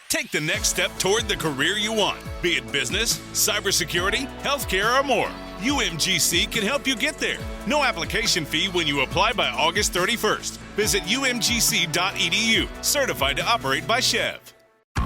Take the next step toward the career you want, be it business, cybersecurity, healthcare, or more. UMGC can help you get there. No application fee when you apply by August 31st. Visit umgc.edu, certified to operate by Chev.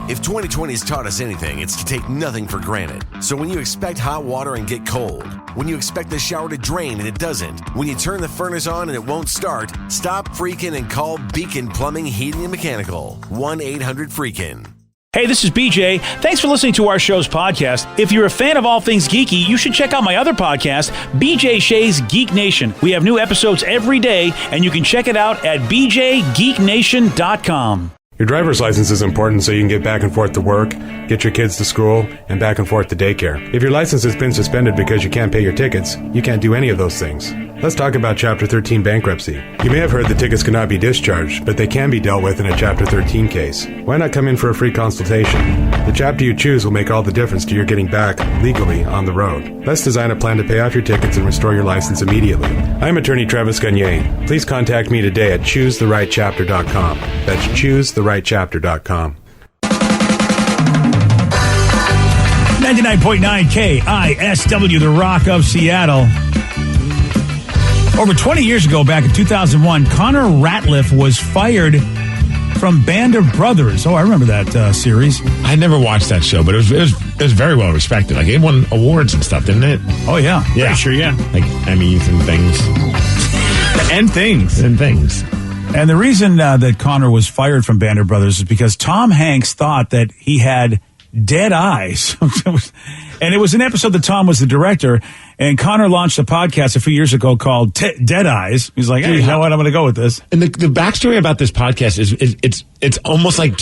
If 2020 has taught us anything, it's to take nothing for granted. So when you expect hot water and get cold, when you expect the shower to drain and it doesn't, when you turn the furnace on and it won't start, stop freaking and call Beacon Plumbing, Heating, and Mechanical. 1-800-FREAKIN'. Hey, this is BJ. Thanks for listening to our show's podcast. If you're a fan of all things geeky, you should check out my other podcast, BJ Shea's Geek Nation. We have new episodes every day, and you can check it out at bjgeeknation.com. Your driver's license is important so you can get back and forth to work, get your kids to school, and back and forth to daycare. If your license has been suspended because you can't pay your tickets, you can't do any of those things. Let's talk about Chapter 13 bankruptcy. You may have heard that tickets cannot be discharged, but they can be dealt with in a Chapter 13 case. Why not come in for a free consultation? The chapter you choose will make all the difference to your getting back legally on the road. Let's design a plan to pay off your tickets and restore your license immediately. I'm attorney Travis Gagne. Please contact me today at choosetherightchapter.com. That's choosetherightchapter.com. 99.9 KISW, the Rock of Seattle. Over 20 years ago, back in 2001, Connor Ratliff was fired from Band of Brothers. Oh, I remember that series. I never watched that show, but it was very well respected. Like, it won awards and stuff, didn't it? Oh, yeah. Yeah. Pretty sure, yeah. Like Emmys and things. And things. And things. And the reason that Connor was fired from Band of Brothers is because Tom Hanks thought that he had dead eyes. And it was an episode that Tom was the director, and Connor launched a podcast a few years ago called Dead Eyes. He's like, hey, you know what? I'm going to go with this. And the backstory about this podcast is it's almost like it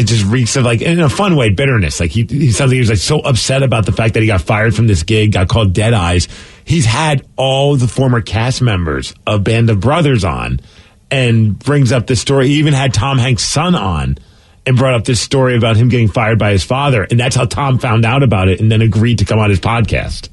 just reeks of, like, in a fun way, bitterness. Like he sounds like he was like so upset about the fact that he got fired from this gig, got called Dead Eyes. He's had all the former cast members of Band of Brothers on and brings up this story. He even had Tom Hanks' son on and brought up this story about him getting fired by his father. And that's how Tom found out about it and then agreed to come on his podcast.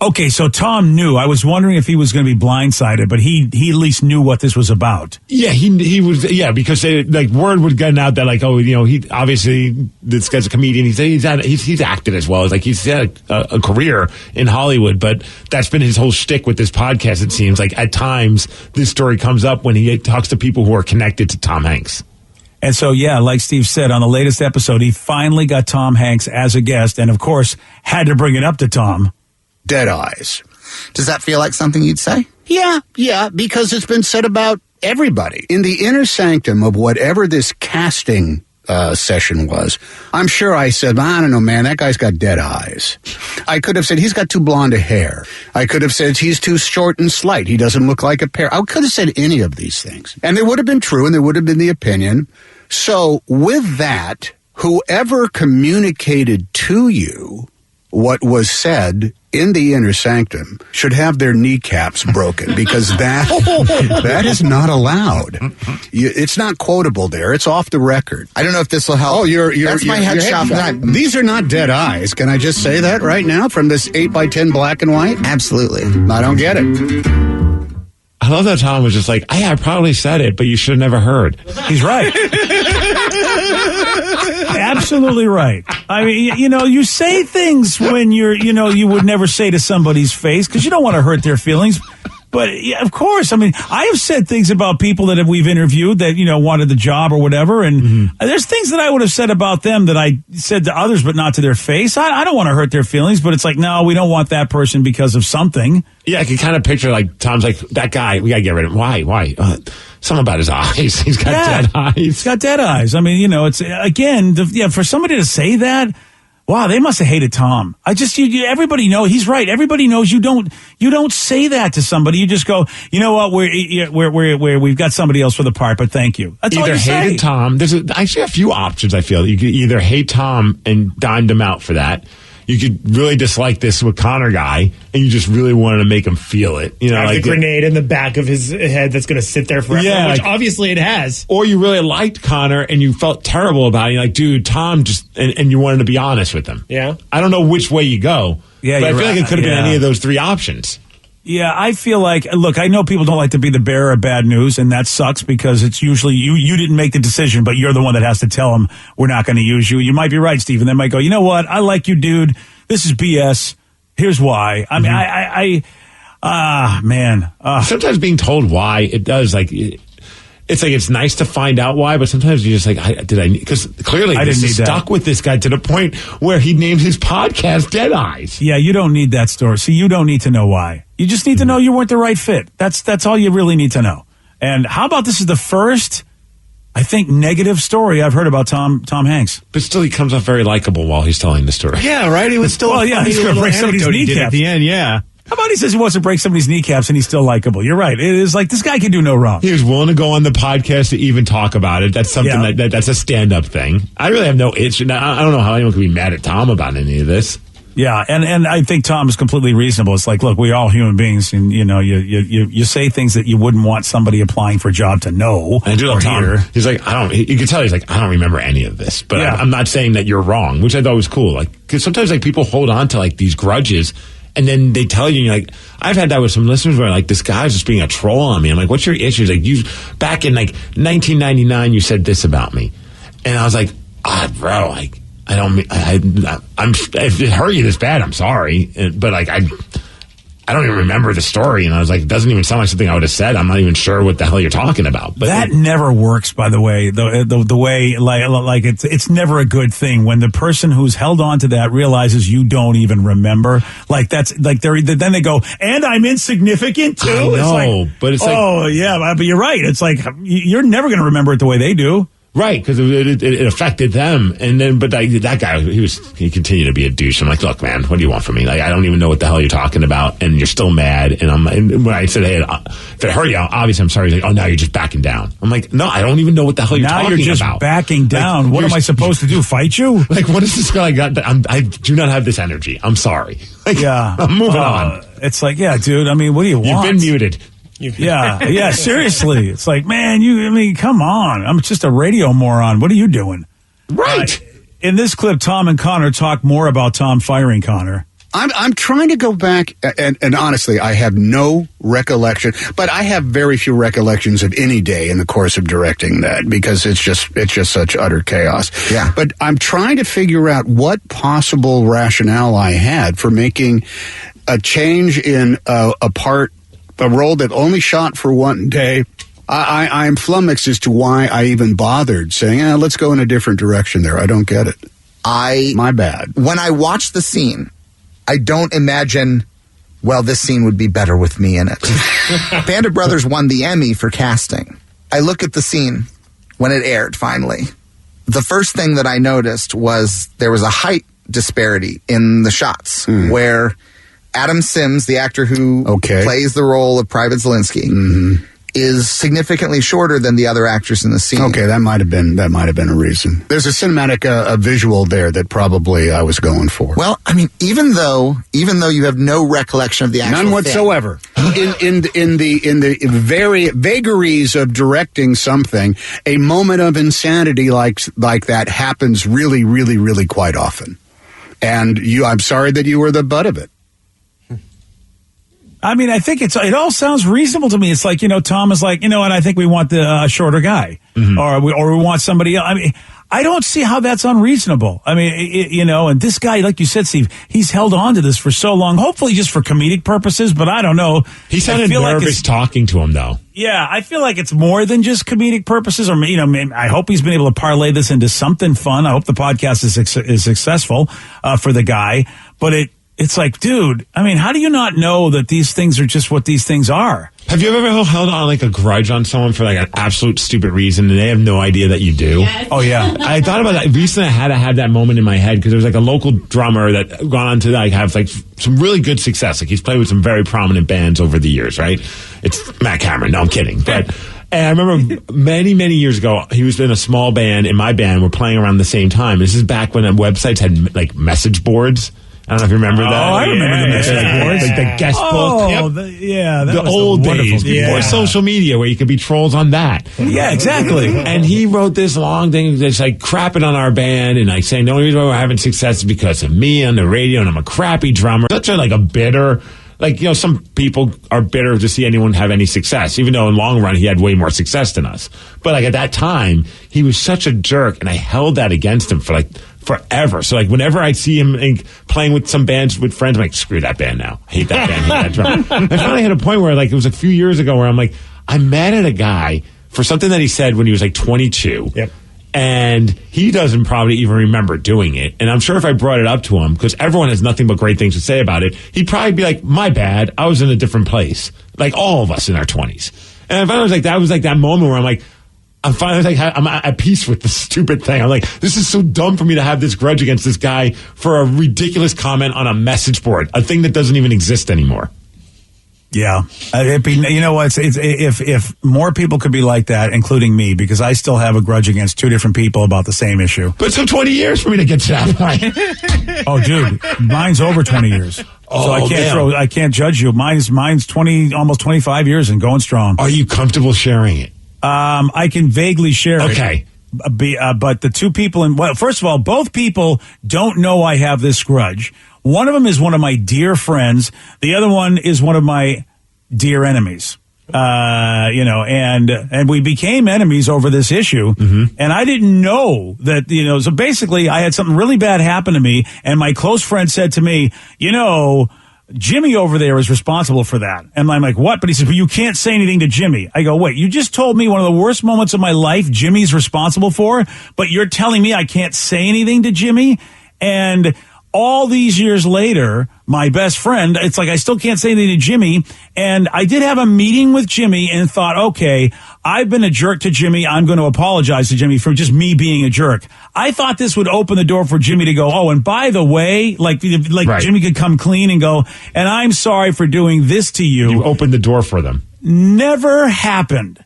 Okay, so Tom knew. I was wondering if he was going to be blindsided, but he at least knew what this was about. Yeah, he was. Yeah, because word would get out that, like, oh, you know, he obviously, this guy's a comedian. He's acted as well. It's like he's had a career in Hollywood, but that's been his whole shtick with this podcast. It seems like at times this story comes up when he talks to people who are connected to Tom Hanks. And so, yeah, like Steve said, on the latest episode, he finally got Tom Hanks as a guest, and of course, had to bring it up to Tom. Dead eyes. Does that feel like something you'd say? Yeah, because it's been said about everybody. In the inner sanctum of whatever this casting session was, I'm sure I said, I don't know, man, that guy's got dead eyes. I could have said, he's got too blonde a hair. I could have said, he's too short and slight. He doesn't look like a pear. I could have said any of these things. And they would have been true, and they would have been the opinion. So with that, whoever communicated to you what was said in the inner sanctum should have their kneecaps broken, because that is not allowed. It's not quotable there. It's off the record. I don't know if this will help. Oh, that's my headshot. These are not dead eyes. Can I just say that right now from this 8x10 black and white? Absolutely. I don't get it. I love that Tom was just like, I probably said it, but you should have never heard. He's right. Absolutely right. I mean, you know, you say things when you would never say to somebody's face because you don't want to hurt their feelings. But yeah, of course, I mean, I have said things about people that we've interviewed that, you know, wanted the job or whatever. And there's things that I would have said about them that I said to others, but not to their face. I don't want to hurt their feelings, but it's like, no, we don't want that person because of something. Yeah, I can kind of picture, like, Tom's like, that guy, we got to get rid of him. Why? Something about his eyes. He's got dead eyes. He's got dead eyes. I mean, you know, it's, again, for somebody to say that, wow, they must have hated Tom. Everybody knows he's right. Everybody knows you don't say that to somebody. You just go, you know what, we've got somebody else for the part, but thank you. That's all you say. Either hated Tom. There's actually a few options. I feel you could either hate Tom and dimed him out for that. You could really dislike this with Connor guy, and you just really wanted to make him feel it. You know, have like the grenade in the back of his head that's going to sit there forever, yeah, which obviously it has. Or you really liked Connor, and you felt terrible about it. You're like, dude, Tom and you wanted to be honest with him. Yeah. I don't know which way you go, yeah, but I feel like it could have been yeah. any of those three options. Yeah, I feel like, look, I know people don't like to be the bearer of bad news, and that sucks because it's usually you didn't make the decision, but you're the one that has to tell them we're not going to use you. You might be right, Stephen. They might go, you know what? I like you, dude. This is BS. Here's why. I mean, man. Sometimes being told why, it does, like, it's like it's nice to find out why, but sometimes you're just like, because clearly this is stuck with this guy to the point where he named his podcast Dead Eyes. Yeah, you don't need that story. See, you don't need to know why. You just need to know you weren't the right fit. That's all you really need to know. And how about this is the first, I think, negative story I've heard about Tom Hanks. But still, he comes off very likable while he's telling the story. Yeah, right? He was still he's going to break somebody's kneecaps at the end, yeah. How about he says he wants to break somebody's kneecaps and he's still likable? You're right. It is like this guy can do no wrong. He was willing to go on the podcast to even talk about it. That's something that's a stand-up thing. I really have no itch. I don't know how anyone could be mad at Tom about any of this. Yeah, and I think Tom is completely reasonable. It's like, look, we're all human beings, and you say things that you wouldn't want somebody applying for a job to know. And I do love Tom. He's like, you can tell he's like, I don't remember any of this, but I'm not saying that you're wrong, which I thought was cool. Like, because sometimes like people hold on to like these grudges. And then they tell you, and you're like, I've had that with some listeners where like, this guy's just being a troll on me. I'm like, what's your issue? He's like, you, back in like 1999, you said this about me. And I was like, bro, like, if it hurt you this bad, I'm sorry. But like, I don't even remember the story. And I was like, it doesn't even sound like something I would have said. I'm not even sure what the hell you're talking about. But that never works, by the way. The way, like it's never a good thing when the person who's held on to that realizes you don't even remember. Like that's like then they go, and I'm insignificant too. I know, but it's like, oh yeah, but you're right. It's like you're never going to remember it the way they do. Right, because it affected them, and then but that guy he continued to be a douche. I'm like, look, man, what do you want from me? Like, I don't even know what the hell you're talking about, and you're still mad. And when I said, hey, if it hurt you, obviously I'm sorry. He's like, oh, now you're just backing down. I'm like, no, I don't even know what the hell you're talking about. Now you're just backing down. Like, what am I supposed to do? Fight you? Like, what is this guy got? I do not have this energy. I'm sorry. Like, yeah, I'm moving on. It's like, yeah, dude. I mean, what do you want? You've been muted. Yeah, seriously. It's like, man, come on. I'm just a radio moron. What are you doing? Right. In this clip, Tom and Connor talk more about Tom firing Connor. I'm trying to go back, and honestly, I have no recollection, but I have very few recollections of any day in the course of directing that because it's just such utter chaos. Yeah. But I'm trying to figure out what possible rationale I had for making a change in a role that only shot for one day. I'm flummoxed as to why I even bothered saying, let's go in a different direction there. I don't get it. My bad. When I watch the scene, I don't imagine, well, this scene would be better with me in it. Band of Brothers won the Emmy for casting. I look at the scene when it aired, finally. The first thing that I noticed was there was a height disparity in the shots where Adam Sims, the actor who plays the role of Private Zelensky, is significantly shorter than the other actors in the scene. Okay, that might have been a reason. There's a cinematic a visual there that probably I was going for. Well, I mean, even though you have no recollection of the actual none whatsoever. in the very vagaries of directing something, a moment of insanity like that happens really, really, really quite often. And I'm sorry that you were the butt of it. I mean, I think it all sounds reasonable to me. It's like, Tom is like, and I think we want the shorter guy, or we want somebody else. I mean, I don't see how that's unreasonable. I mean, and this guy, like you said, Steve, he's held on to this for so long, hopefully just for comedic purposes, but I don't know. He sounded nervous talking to him, though. Yeah, I feel like it's more than just comedic purposes, or, I hope he's been able to parlay this into something fun. I hope the podcast is successful for the guy, but it's like, dude, I mean, how do you not know that these things are just what these things are? Have you ever held on like a grudge on someone for like an absolute stupid reason and they have no idea that you do? Yes. Oh, yeah. I thought about that. Recently I had that moment in my head because there was like a local drummer that gone on to like have like some really good success. Like he's played with some very prominent bands over the years, right? It's Matt Cameron. No, I'm kidding. But and I remember many, many years ago, he was in a small band, and my band were playing around the same time. This is back when websites had like message boards. I don't know if you remember that. Oh, I remember the message boards. Like the guest book. Oh, the old days before social media where you could be trolls on that. Yeah, exactly. And he wrote this long thing that's like crapping on our band and like saying the only reason why we're having success is because of me on the radio and I'm a crappy drummer. Such a like a bitter, like, some people are bitter to see anyone have any success, even though in long run he had way more success than us. But like at that time, he was such a jerk, and I held that against him for like forever. So like whenever I see him playing with some bands with friends, I'm like, screw that band now. I hate that band, hate that drum. I finally hit a point where like it was a few years ago where I'm like, I'm mad at a guy for something that he said when he was like 22. Yep. And he doesn't probably even remember doing it. And I'm sure if I brought it up to him, because everyone has nothing but great things to say about it, he'd probably be like, my bad, I was in a different place. Like all of us in our 20s. And I finally was like, that was like that moment where I'm like, I'm finally like, I'm at peace with this stupid thing. I'm like, this is so dumb for me to have this grudge against this guy for a ridiculous comment on a message board, a thing that doesn't even exist anymore. Yeah, you know what? If more people could be like that, including me, because I still have a grudge against two different people about the same issue. But it took 20 years for me to get to that point. Oh, dude, mine's over 20 years, so I can't judge you. Mine's 20, almost 25 years and going strong. Are you comfortable sharing it? I can vaguely share it. Okay. But the two people first of all, both people don't know I have this grudge. One of them is one of my dear friends. The other one is one of my dear enemies. And we became enemies over this issue. Mm-hmm. And I didn't know that, so basically I had something really bad happen to me. And my close friend said to me, Jimmy over there is responsible for that. And I'm like, what? But he says, well, you can't say anything to Jimmy. I go, wait, you just told me one of the worst moments of my life Jimmy's responsible for, but you're telling me I can't say anything to Jimmy? And all these years later, my best friend, it's like I still can't say anything to Jimmy. And I did have a meeting with Jimmy and thought, okay, I've been a jerk to Jimmy. I'm going to apologize to Jimmy for just me being a jerk. I thought this would open the door for Jimmy to go, oh, and by the way, like right. Jimmy could come clean and go, and I'm sorry for doing this to you. You opened the door for them. Never happened.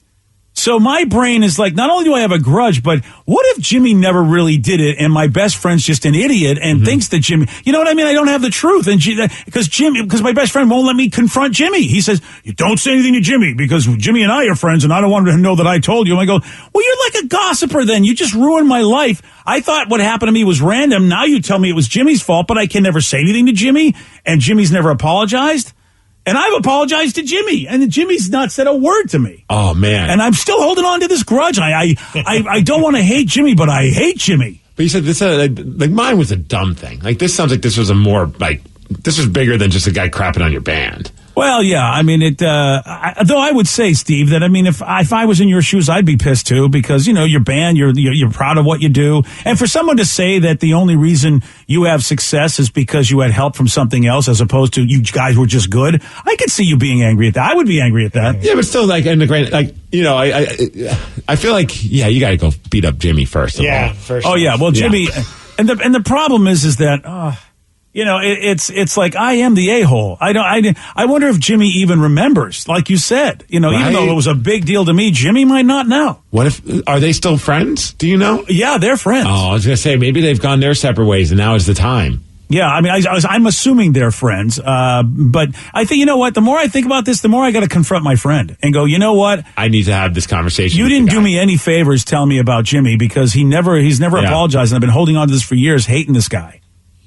So my brain is like, not only do I have a grudge, but what if Jimmy never really did it and my best friend's just an idiot and thinks that Jimmy, you know what I mean? I don't have the truth. And because my best friend won't let me confront Jimmy. He says, you don't say anything to Jimmy because Jimmy and I are friends and I don't want him to know that I told you. And I go, well, you're like a gossiper then. You just ruined my life. I thought what happened to me was random. Now you tell me it was Jimmy's fault, but I can never say anything to Jimmy and Jimmy's never apologized. And I've apologized to Jimmy, and Jimmy's not said a word to me. Oh, man. And I'm still holding on to this grudge. I don't want to hate Jimmy, but I hate Jimmy. But you said this, like mine was a dumb thing. Like this sounds like this was this was bigger than just a guy crapping on your band. Well, yeah. I mean, though I would say, Steve, that I mean, if I was in your shoes, I'd be pissed too because your band, you're proud of what you do, and for someone to say that the only reason you have success is because you had help from something else, as opposed to you guys were just good, I could see you being angry at that. I would be angry at that. Yeah, but still, like in the grand, like I feel like you got to go beat up Jimmy first. Yeah, first. Oh yeah, well, Jimmy, and the problem is that. It's like I am the a-hole. I wonder if Jimmy even remembers, like you said. Even though it was a big deal to me, Jimmy might not know. What if are they still friends? Do you know? Yeah, they're friends. Oh, I was gonna say maybe they've gone their separate ways, and now is the time. Yeah, I mean, I'm assuming they're friends, but I think the more I think about this, the more I got to confront my friend and go, you know what? I need to have this conversation. You didn't do me any favors telling me about Jimmy because he's never apologized, and I've been holding on to this for years, hating this guy.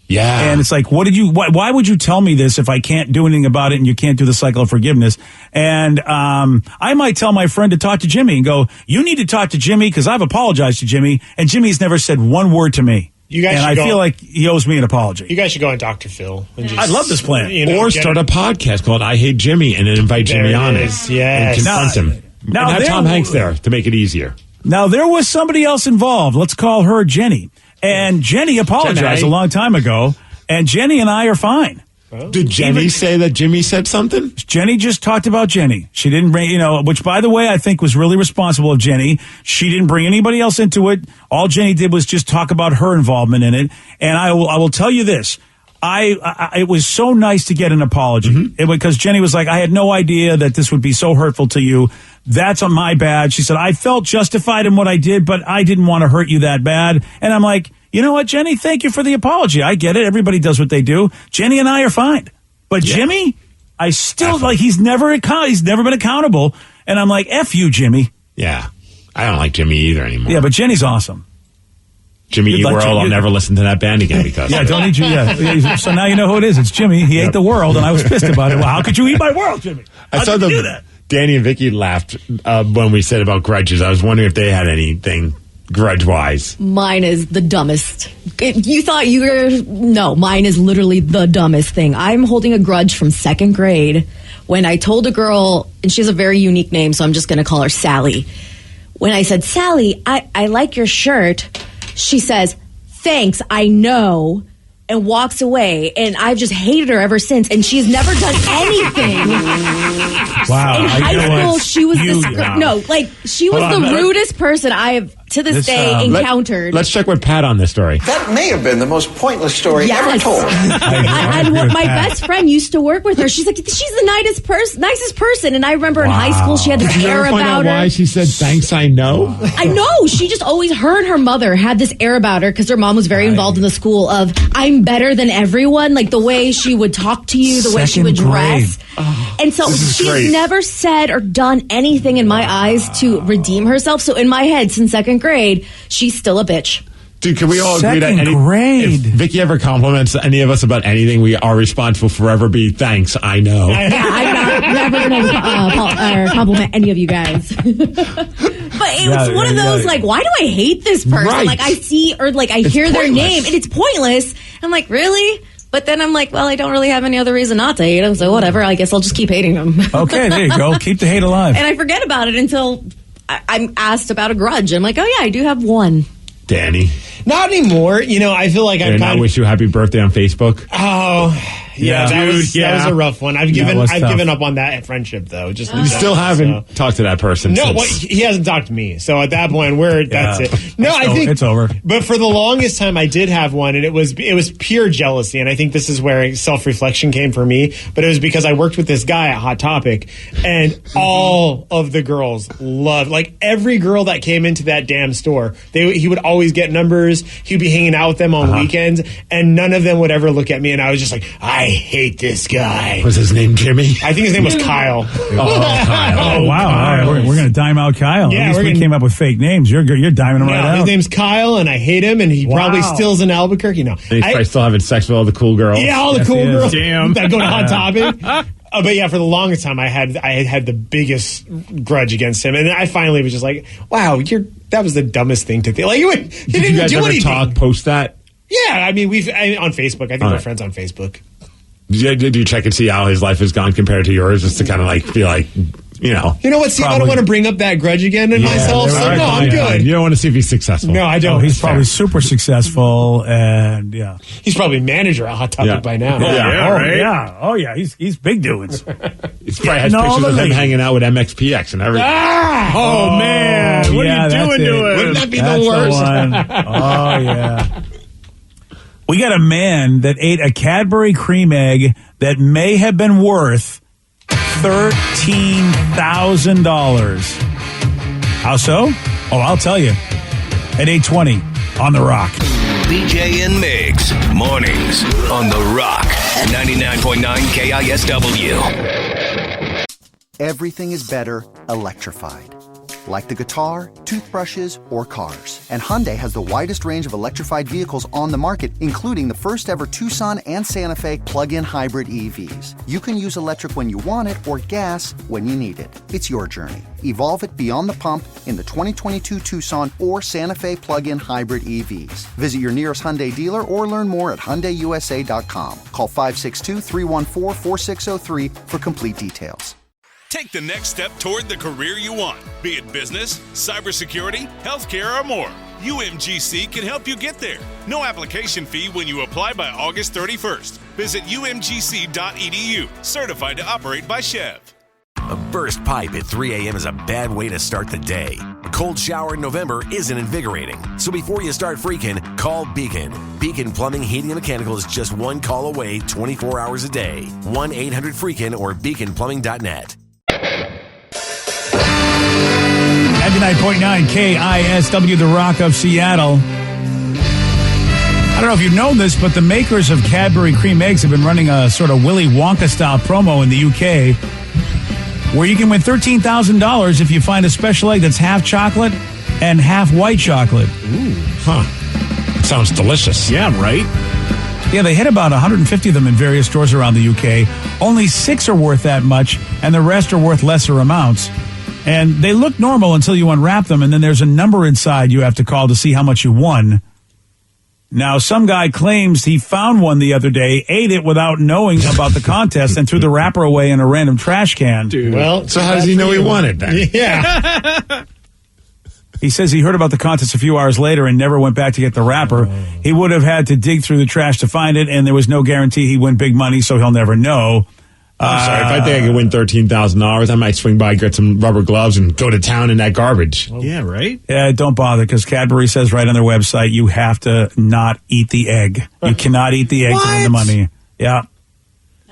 Yeah. And it's like, why would you tell me this if I can't do anything about it and you can't do the cycle of forgiveness? And I might tell my friend to talk to Jimmy and go, you need to talk to Jimmy because I've apologized to Jimmy and Jimmy's never said one word to me. I feel like he owes me an apology. You guys should go on Dr. Phil. And just, I love this plan. Or start a podcast called I Hate Jimmy and then invite Jimmy on it. Yes. And confront him. Now and have Tom Hanks there to make it easier. Now, there was somebody else involved. Let's call her Jenny. And Jenny apologized a long time ago. And Jenny and I are fine. Did Jenny say that Jimmy said something? Jenny just talked about Jenny. She didn't bring, which by the way, I think was really responsible of Jenny. She didn't bring anybody else into it. All Jenny did was just talk about her involvement in it. And I will tell you this. It was so nice to get an apology because Jenny was like, I had no idea that this would be so hurtful to you. That's on my bad. She said, I felt justified in what I did, but I didn't want to hurt you that bad. And I'm like, you know what, Jenny? Thank you for the apology. I get it. Everybody does what they do. Jenny and I are fine. But Jimmy, I still he's never been accountable. And I'm like, F you, Jimmy. Yeah. I don't like Jimmy either anymore. Yeah, but Jenny's awesome. Jimmy You'd Eat like World, I'll never listen to that band again because. Yeah, don't eat you. Yeah. So now you know who it is. It's Jimmy. He ate the world, and I was pissed about it. Well, how could you eat my world, Jimmy? How I saw could you do that? Danny and Vicky laughed when we said about grudges. I was wondering if they had anything grudge-wise. Mine is the dumbest. You thought you were... No, mine is literally the dumbest thing. I'm holding a grudge from second grade when I told a girl, and she has a very unique name, so I'm just going to call her Sally. When I said, Sally, I like your shirt, she says, thanks, I know, and walks away. And I've just hated her ever since. And she's never done anything. Wow. In high school, she was she was the rudest person I have to this day encountered. Let's check with Pat on this story. That may have been the most pointless story ever told. And my best friend used to work with her. She's like, she's the nicest person. And I remember in high school, she had this air about her. Why she said, thanks, I know? I know. She just always, her and her mother had this air about her because her mom was very involved in the school of, I'm better than everyone. Like the way she would talk to you, the way she would dress. And so she's never said or done anything in my eyes to redeem herself. So in my head, since second grade, she's still a bitch. Dude, can we all agree that if Vicky ever compliments any of us about anything, we are responsible forever be thanks, I know. Yeah, I'm never going to compliment any of you guys. But it's one of those, like, why do I hate this person? Right. Like, I see or, like, I hear their name, and it's pointless. I'm like, really? But then I'm like, well, I don't really have any other reason not to hate them, so whatever. I guess I'll just keep hating them. Okay, there you go. Keep the hate alive. And I forget about it until I'm asked about a grudge. I'm like, oh, yeah, I do have one. Danny. Not anymore. You know, I feel like I've I wish you a happy birthday on Facebook. Oh, yeah, that was a rough one. I've given up on that friendship though. Just you still haven't talked to that person. No, since. he hasn't talked to me. So at that point, that's it. No, I think it's over. But for the longest time, I did have one, and it was pure jealousy. And I think this is where self-reflection came for me. But it was because I worked with this guy at Hot Topic, and all of the girls loved, like every girl that came into that damn store. He would always get numbers. He'd be hanging out with them on weekends, and none of them would ever look at me. And I was just like, I hate this guy. Was his name Jimmy? I think his name was Kyle. Kyle. Oh, wow. All right, we're going to dime out Kyle. Yeah, At least we came up with fake names. You're diming him right out. His name's Kyle, and I hate him, and he probably stills in Albuquerque. No, and he's probably still having sex with all the cool girls. Yeah, all the cool girls. Damn. That go to Hot Topic. But yeah, for the longest time, I had the biggest grudge against him, and I finally was just like, "Wow, that was the dumbest thing to think." Like, he didn't you guys do ever anything. Post that? Yeah, I mean, on Facebook. I think we're friends on Facebook. Did you check and see how his life has gone compared to yours, just to kind of like feel like, you know? You know what, Steve? I don't want to bring up that grudge again in myself, so no, I'm good. You don't want to see if he's successful. No, I don't. Oh, he's probably super successful, and he's probably manager at Hot Topic by now. Oh yeah, he's big doings. He's probably has pictures of him hanging out with MXPX and everything. Oh man, what are you doing to him? Wouldn't that be the worst? Oh yeah. We got a man that ate a Cadbury cream egg that may have been worth $13,000. How so? Oh, I'll tell you. At 8:20 on The Rock. BJ and Migs, mornings on The Rock, 99.9 KISW. Everything is better electrified. Like the guitar, toothbrushes, or cars. And Hyundai has the widest range of electrified vehicles on the market, including the first ever Tucson and Santa Fe plug-in hybrid EVs. You can use electric when you want it or gas when you need it. It's your journey. Evolve it beyond the pump in the 2022 Tucson or Santa Fe plug-in hybrid EVs. Visit your nearest Hyundai dealer or learn more at HyundaiUSA.com. Call 562-314-4603 for complete details. Take the next step toward the career you want, be it business, cybersecurity, healthcare, or more. UMGC can help you get there. No application fee when you apply by August 31st. Visit umgc.edu, certified to operate by Chev. A burst pipe at 3 a.m. is a bad way to start the day. A cold shower in November isn't invigorating. So before you start freaking, call Beacon. Beacon Plumbing, Heating, and Mechanical is just one call away 24 hours a day. 1-800-FREAKIN or beaconplumbing.net. 99.9 KISW, The Rock of Seattle. I don't know if you've known this, but the makers of Cadbury cream eggs have been running a sort of Willy Wonka-style promo in the UK where you can win $13,000 if you find a special egg that's half chocolate and half white chocolate. Ooh, huh. Sounds delicious. Yeah, right? Yeah, they hit about 150 of them in various stores around the UK. Only 6 are worth that much, and the rest are worth lesser amounts. And they look normal until you unwrap them, and then there's a number inside you have to call to see how much you won. Now, some guy claims he found one the other day, ate it without knowing about the contest, and threw the wrapper away in a random trash can. Dude. Well, so how does he know he won it then? Yeah. He says he heard about the contest a few hours later and never went back to get the wrapper. He would have had to dig through the trash to find it, and there was no guarantee he'd win big money, so he'll never know. I'm sorry, if I think I could win $13,000, I might swing by, get some rubber gloves, and go to town in that garbage. Yeah, right? Yeah, don't bother, because Cadbury says right on their website you have to not eat the egg. You cannot eat the egg to win the money. Yeah.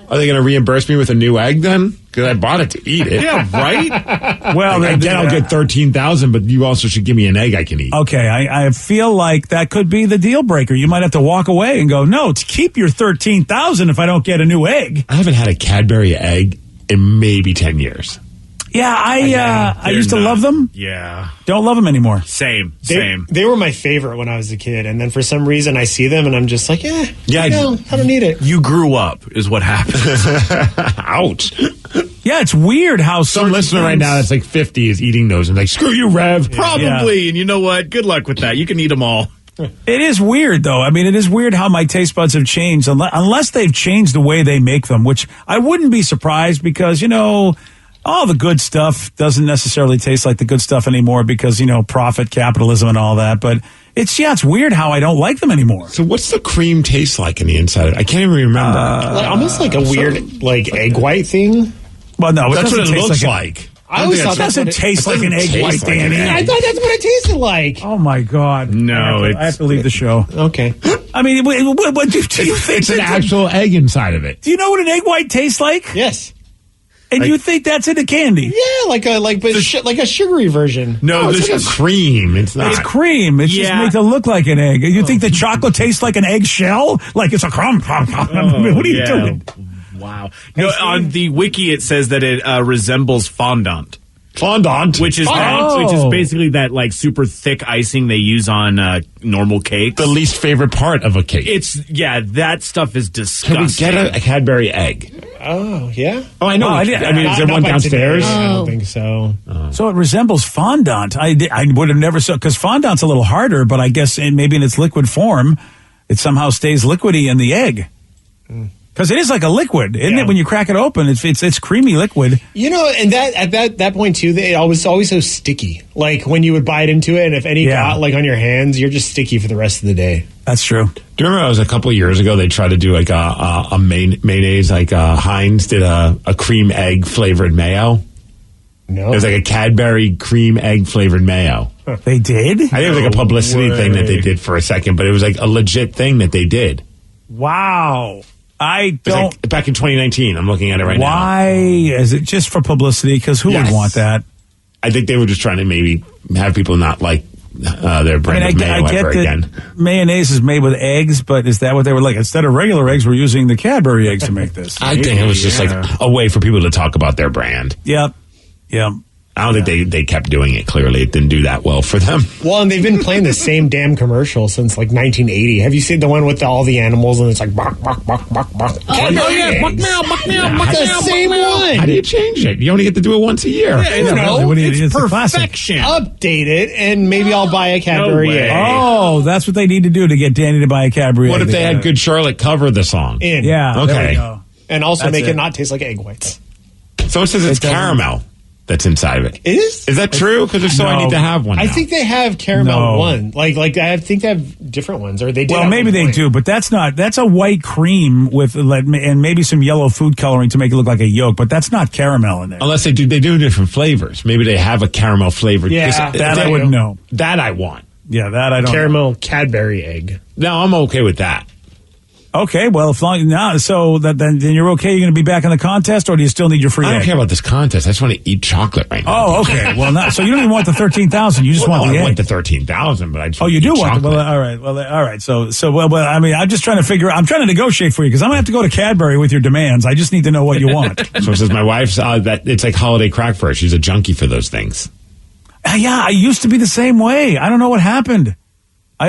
Are they going to reimburse me with a new egg then? Because I bought it to eat it. Yeah, right? Well, then I'll get $13,000, but you also should give me an egg I can eat. Okay, I feel like that could be the deal breaker. You might have to walk away and go, no, to keep your $13,000 if I don't get a new egg. I haven't had a Cadbury egg in maybe 10 years. Yeah, I used to love them. Yeah. Don't love them anymore. Same. They were my favorite when I was a kid, and then for some reason I see them and I'm just like, yeah, I don't need it. You grew up is what happened. Ouch. Yeah, it's weird how some listener right now that's like 50 is eating those and like, screw you, Rev. Probably, and you know what? Good luck with that. You can eat them all. It is weird, though. I mean, it is weird how my taste buds have changed, unless they've changed the way they make them, which I wouldn't be surprised because, all the good stuff doesn't necessarily taste like the good stuff anymore because, profit, capitalism, and all that. But it's weird how I don't like them anymore. So what's the cream taste like in the inside? I can't even remember. Almost like a weird, egg white thing. Well, no, that's what it looks like. I always thought it doesn't taste like an egg white, Danny. I thought that's what it tasted like. Oh, my God. No, I have to leave the show. Okay. I mean, what do you think? It's an actual egg inside of it. Do you know what an egg white tastes like? Yes. And you think that's in a candy? Yeah, like a sugary version. No, this is cream. It's not. It's cream. It's just made to look like an egg. You think the chocolate tastes like an egg shell? Like it's a crumb. What are you doing? Wow. No, on the wiki it says that it resembles fondant. Fondant, which is basically that super thick icing they use on normal cakes. The least favorite part of a cake. That stuff is disgusting. Can we get a Cadbury egg? Oh yeah. Oh, I know. Is there one downstairs? I don't think so. So it resembles fondant. I would have never because fondant's a little harder, but I guess maybe in its liquid form, it somehow stays liquidy in the egg. Because it is like a liquid, isn't it? When you crack it open, it's creamy liquid. And at that point too, it was always so sticky. Like when you would bite into it, and if any got on your hands, you're just sticky for the rest of the day. That's true. Do you remember? It was a couple of years ago. They tried to do like a mayonnaise, like Heinz did a cream egg flavored mayo. No, it was like a Cadbury cream egg flavored mayo. They did? I think it was like a publicity thing that they did for a second, but it was like a legit thing that they did. Wow. I don't. Back in 2019, I'm looking at it right now. Why? Is it just for publicity? Because who would want that? I think they were just trying to maybe have people not like their brand of mayo ever again. Mayonnaise is made with eggs, but is that what they were like? Instead of regular eggs, we're using the Cadbury eggs to make this. I think it was just like a way for people to talk about their brand. Yep. I don't think they kept doing it. Clearly, it didn't do that well for them. Well, and they've been playing the same damn commercial since 1980. Have you seen the one with all the animals and it's like bark, bark, bark, bark, bark? Oh yeah, buck meow, buck meow, buck meow, same one. How do you change it? You only get to do it once a year. It's perfection. Update it, and maybe I'll buy a Cadbury egg. Oh, that's what they need to do to get Danny to buy a Cadbury egg. What if they had Good Charlotte cover the song? Yeah. Okay. There we go. And also make it not taste like egg whites. So it says it's caramel that's inside of it. It is? Is that true? Because if so, I need to have one now. I think they have caramel one. Like I think they have different ones, or they did. Well, maybe they do, but that's a white cream with and maybe some yellow food coloring to make it look like a yolk, but that's not caramel in there. Unless they do different flavors. Maybe they have a caramel flavored. Yeah, that I wouldn't know. That I want. Yeah, that I don't. Caramel Cadbury egg. No, I'm okay with that. Okay, well, then you're okay. You're going to be back in the contest, or do you still need your free egg? I don't care about this contest. I just want to eat chocolate right now. Oh, okay. Well, so you don't even want the 13,000. You just want the egg. I want the 13,000, but I just. Oh, you do want? Well, all right. Well, all right. So, I mean, I'm just trying to I'm trying to negotiate for you because I'm going to have to go to Cadbury with your demands. I just need to know what you want. So it says my wife's that it's like holiday crack for her. She's a junkie for those things. Yeah, I used to be the same way. I don't know what happened.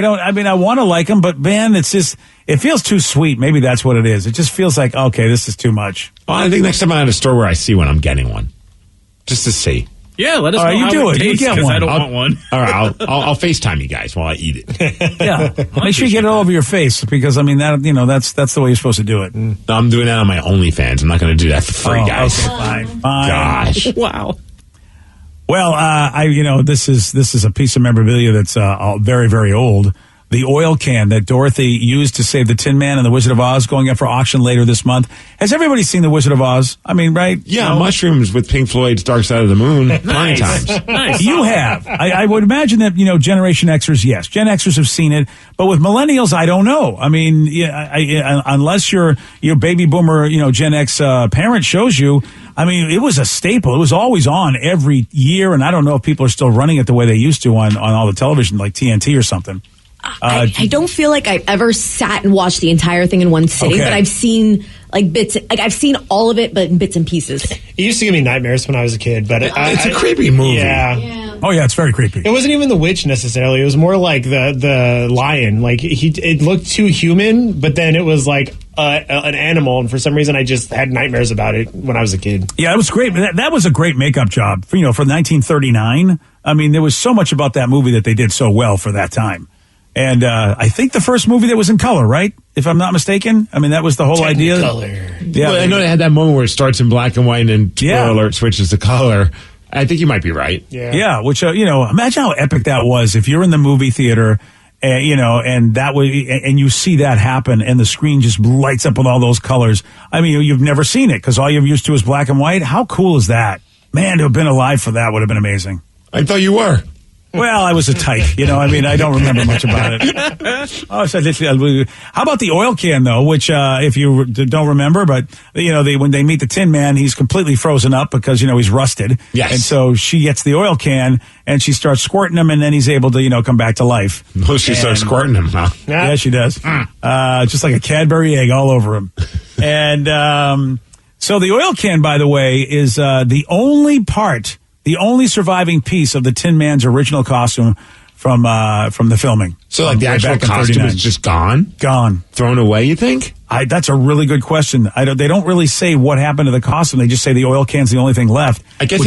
I want to like them, but man, it feels too sweet. Maybe that's what it is. It just feels like, okay, this is too much. Well, I think next time I'm at a store where I see one, I'm getting one. Just to see. Yeah, let us know you how do it it. tastes, You get 'cause one. I don't want one. All right, I'll FaceTime you guys while I eat it. Yeah. Make sure you get it all over your face because, that's the way you're supposed to do it. No, I'm doing that on my OnlyFans. I'm not going to do that for free, guys. Okay, fine. Gosh. Wow. Well, this is a piece of memorabilia that's very, very old. The oil can that Dorothy used to save the Tin Man and the Wizard of Oz going up for auction later this month. Has everybody seen the Wizard of Oz? I mean, right? Yeah, mushrooms with Pink Floyd's Dark Side of the Moon. Plenty times. Nice. You have. I would imagine that, Generation Xers, yes. Gen Xers have seen it. But with millennials, I don't know. I mean, unless your baby boomer, Gen X parent shows you, I mean, it was a staple. It was always on every year. And I don't know if people are still running it the way they used to on all the television, like TNT or something. I don't feel like I've ever sat and watched the entire thing in one sitting, but I've seen bits. I've seen all of it, but in bits and pieces. It used to give me nightmares when I was a kid, but it's a creepy movie. Yeah. Oh yeah, it's very creepy. It wasn't even the witch necessarily. It was more like the lion. Like it looked too human, but then it was like an animal, and for some reason I just had nightmares about it when I was a kid. Yeah, it was great. That was a great makeup job for 1939. I mean, there was so much about that movie that they did so well for that time. And I think the first movie that was in color, right? If I'm not mistaken. I mean, that was the whole idea. Color. Yeah, well, I know they had that moment where it starts in black and white and spoiler alert switches to color. I think you might be right. Yeah, which imagine how epic that was if you're in the movie theater, and that was, and you see that happen, and the screen just lights up with all those colors. I mean, you've never seen it because all you're used to is black and white. How cool is that? Man, to have been alive for that would have been amazing. I thought you were. Well, I was a tyke, I don't remember much about it. How about the oil can, though, which, if you don't remember, but, when they meet the Tin Man, he's completely frozen up because, he's rusted. Yes. And so she gets the oil can and she starts squirting him and then he's able to, come back to life. Oh, she starts squirting him, huh? Yeah, she does. Just like a Cadbury egg all over him. And, so the oil can, by the way, is, the only surviving piece of the Tin Man's original costume from the filming. So, like, the actual costume is just gone? Gone. Thrown away, you think? That's a really good question. They don't really say what happened to the costume. They just say the oil can's the only thing left. I guess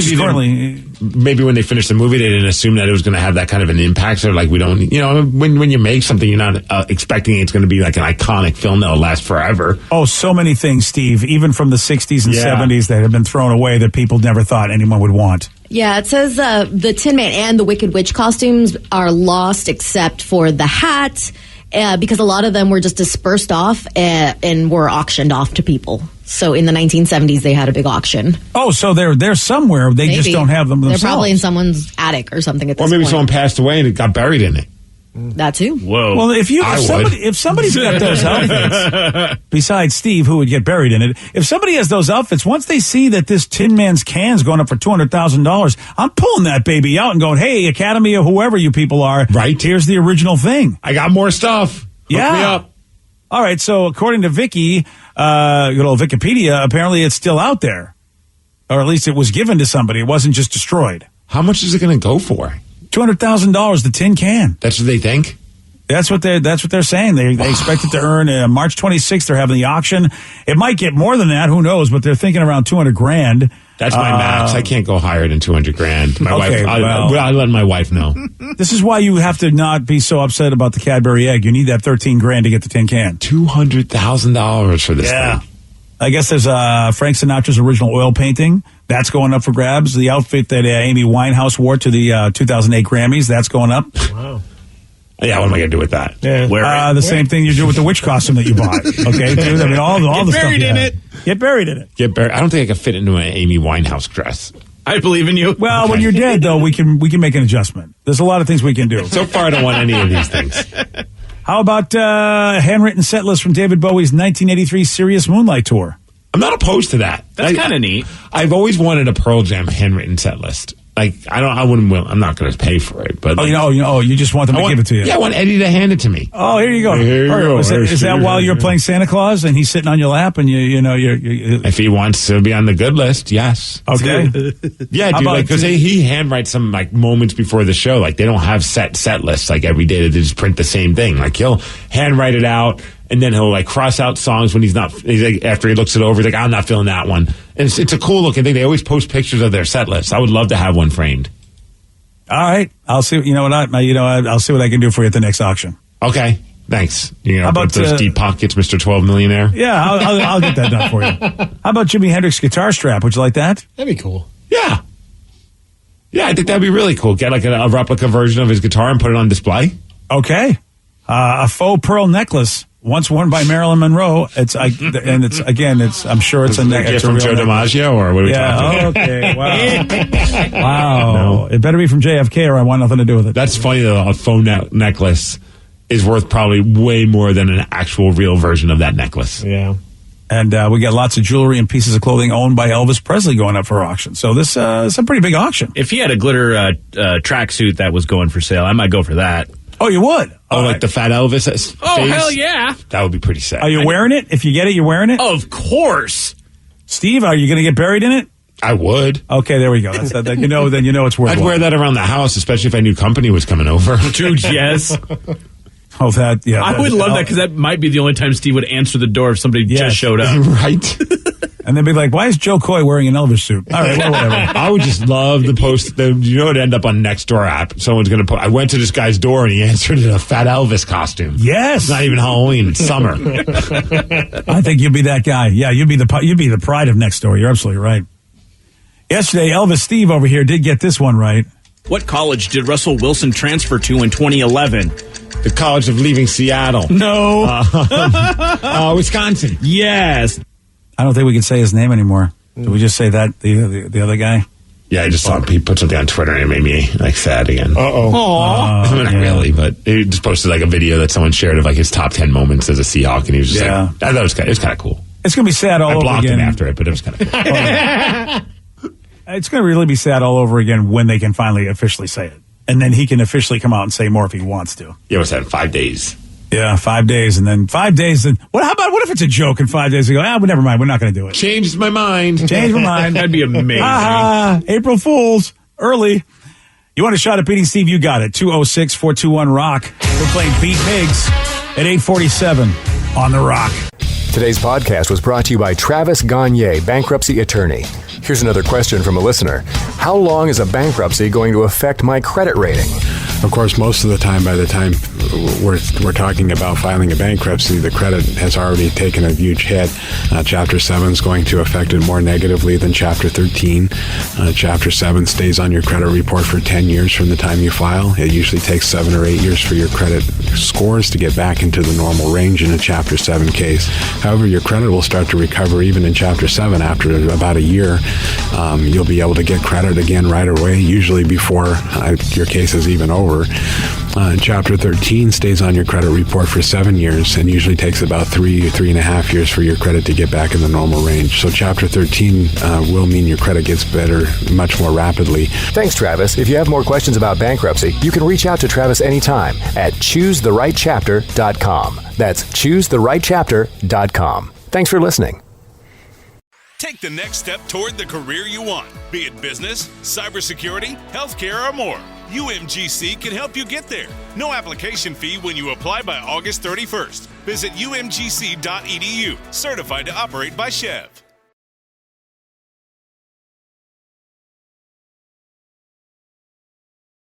maybe when they finished the movie, they didn't assume that it was going to have that kind of an impact. So, like, we don't, when you make something, you're not expecting it's going to be like an iconic film that'll last forever. Oh, so many things, Steve, even from the 60s and 70s that have been thrown away that people never thought anyone would want. Yeah, it says the Tin Man and the Wicked Witch costumes are lost except for the hat, because a lot of them were just dispersed off and were auctioned off to people. So in the 1970s, they had a big auction. Oh, so they're somewhere. They just don't have them themselves. They're probably in someone's attic or something at this point. Or maybe someone passed away and it got buried in it. That too. Whoa. Well, if somebody's got those outfits, besides Steve, who would get buried in it, if somebody has those outfits, once they see that this Tin Man's can's going up for $200,000, I'm pulling that baby out and going, hey, Academy or whoever you people are, right? Here's the original thing. I got more stuff. Hook me up. All right. So according to Vicky, good old Wikipedia, apparently it's still out there, or at least it was given to somebody. It wasn't just destroyed. How much is it going to go for? $200,000, the tin can. That's what they think? That's what they're saying. They expect it to earn March 26th. They're having the auction. It might get more than that. Who knows? But they're thinking around $200,000. That's my max. I can't go higher than $200,000. My wife. I let my wife know. This is why you have to not be so upset about the Cadbury egg. You need that $13,000 to get the tin can. $200,000 for this thing. I guess there's Frank Sinatra's original oil painting. That's going up for grabs. The outfit that Amy Winehouse wore to the 2008 Grammys, that's going up. Wow. Yeah, what am I going to do with that? Yeah. Same thing you do with the witch costume that you bought. Okay, dude? I mean, all the stuff you have. Get buried in it. Get buried. I don't think I could fit into an Amy Winehouse dress. I believe in you. Well, when you're dead, though, we can make an adjustment. There's a lot of things we can do. So far, I don't want any of these things. How about handwritten set list from David Bowie's 1983 Serious Moonlight Tour? I'm not opposed to that. That's kind of neat. I've always wanted a Pearl Jam handwritten set list. Like, I'm not going to pay for it. But you just want them to give it to you. Yeah, I want Eddie to hand it to me. Oh, here you go. Here you go. Is that while you're playing Santa Claus and he's sitting on your lap and you're if he wants to be on the good list, yes. Okay. Yeah, dude, because he handwrites some like moments before the show. Like they don't have set lists like every day. They just print the same thing. Like he'll handwrite it out. And then he'll like cross out songs when he's like, after he looks it over, he's like, I'm not feeling that one. And it's a cool looking thing. They always post pictures of their set lists. I would love to have one framed. All right. I'll see. I'll see what I can do for you at the next auction. Okay. Thanks. How about those deep pockets, Mr. 12 Millionaire? Yeah, I'll get that done for you. How about Jimi Hendrix guitar strap? Would you like that? That'd be cool. Yeah. Yeah, I think that'd be really cool. Get like a replica version of his guitar and put it on display. Okay. A faux pearl necklace. Once worn by Marilyn Monroe, I'm sure it's a gift from Joe DiMaggio, or what are we talking about? Okay, wow. No. It better be from JFK, or I want nothing to do with it. That's funny though. A faux necklace is worth probably way more than an actual real version of that necklace. Yeah. And we got lots of jewelry and pieces of clothing owned by Elvis Presley going up for auction. So this is a pretty big auction. If he had a glitter tracksuit that was going for sale, I might go for that. Oh, you would? Oh, like the fat Elvis face? Oh, hell yeah. That would be pretty sad. Are you wearing it? If you get it, you're wearing it? Of course. Steve, are you going to get buried in it? I would. Okay, there we go. That's then you know it's worth it. I'd wear that around the house, especially if I knew company was coming over. Dude, yes. Oh, that, yeah. I would love that because that might be the ondy time Steve would answer the door if somebody just showed up. Right. And they'd be like, why is Joe Coy wearing an Elvis suit? All right, well, whatever. I would just love the post. It'd end up on Nextdoor app. Someone's going to put, I went to this guy's door and he answered in a fat Elvis costume. Yes. It's not even Halloween. It's summer. I think you'd be that guy. Yeah, you'd be the pride of Nextdoor. You're absolutely right. Yesterday, Elvis Steve over here did get this one right. What college did Russell Wilson transfer to in 2011? The College of Leaving Seattle. No. Wisconsin. Yes. I don't think we can say his name anymore. Did we just say that, the other guy? Yeah, I just saw he put something on Twitter and it made me sad again. Uh-oh. Not really, but he just posted like a video that someone shared of like his top 10 moments as a Seahawk, and he was just like, I thought it was kind of cool. It's going to be sad all over again. I blocked him after it, but it was kind of cool. It's going to really be sad all over again when they can finally officially say it. And then he can officially come out and say more if he wants to. Yeah, what's that, 5 days? Yeah, 5 days, and then 5 days. Then what if it's a joke and 5 days? We go, well, never mind. We're not going to do it. Changed my mind. Changed my mind. That'd be amazing. April Fools early. You want a shot at beating Steve? You got it. 206-421-ROCK. We're playing Beat Migs at 8:47 on the Rock. Today's podcast was brought to you by Travis Gagne, bankruptcy attorney. Here's another question from a listener. How long is a bankruptcy going to affect my credit rating? Of course, most of the time, by the time we're talking about filing a bankruptcy, the credit has already taken a huge hit. Chapter 7 is going to affect it more negatively than Chapter 13. Chapter 7 stays on your credit report for 10 years from the time you file. It usually takes 7 or 8 years for your credit scores to get back into the normal range in a Chapter 7 case. However, your credit will start to recover even in Chapter 7 after about a year. You'll be able to get credit again right away, usually before your case is even over. Chapter 13 stays on your credit report for 7 years and usually takes about 3.5 years for your credit to get back in the normal range. So Chapter 13 will mean your credit gets better much more rapidly. Thanks, Travis. If you have more questions about bankruptcy, you can reach out to Travis anytime at choosetherightchapter.com. That's choosetherightchapter.com. Thanks for listening. Take the next step toward the career you want, be it business, cybersecurity, healthcare, or more. UMGC can help you get there. No application fee when you apply by August 31st. Visit umgc.edu, certified to operate by Chev.